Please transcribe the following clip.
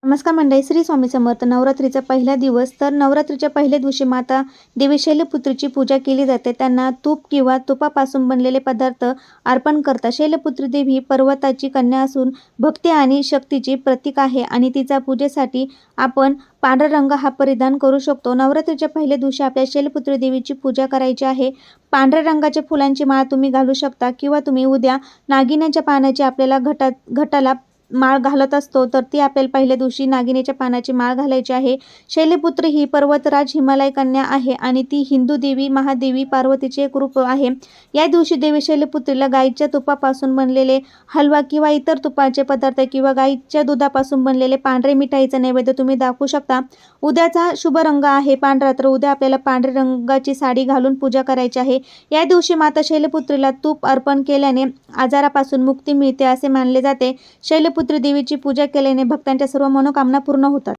नमस्कार मंडळी, श्री स्वामी समर्थ. नवरात्रीचा पहिला दिवस. तर नवरात्रीच्या पहिल्या दिवशी माता देवी शैलपुत्रीची पूजा केली जाते. त्यांना तूप किंवा तुपापासून बनलेले पदार्थ अर्पण करतात. शैलपुत्री देवी पर्वताची कन्या असून भक्ती आणि शक्तीची प्रतीक आहे आणि तिचा पूजेसाठी आपण पांढरा रंग हा परिधान करू शकतो. नवरात्रीच्या पहिल्या दिवशी आपल्या शैलपुत्री देवीची पूजा करायची आहे. पांढऱ्या रंगाच्या फुलांची माळ तुम्ही घालू शकता किंवा तुम्ही उद्या नागिन्याच्या पानाची आपल्याला घटाला माळ घालत असतो, तर ती आपल्याला पहिल्या दिवशी नागिनीच्या पानाची माळ घालायची आहे. शैलपुत्री ही पर्वतराज हिमालय कन्या आहे आणि ती हिंदू देवी महादेवी पार्वतीचे एक रूप आहे. या दिवशी देवी शैलपुत्रीला गाईच्या तुपापासून बनलेले हलवा किंवा इतर तुपाचे पदार्थ किंवा गाईच्या दुधापासून बनलेले पांढरे मिठाईचा नैवेद्य तुम्ही दाखवू शकता. उद्याचा शुभ रंग आहे पांढरा, तर उद्या आपल्याला पांढऱ्या रंगाची साडी घालून पूजा करायची आहे. या दिवशी माता शैलपुत्रीला तूप अर्पण केल्याने आजारापासून मुक्ती मिळते असे मानले जाते. शैलपुत्री देवीची पूजा केल्याने भक्तांच्या सर्व मनोकामना पूर्ण होतात.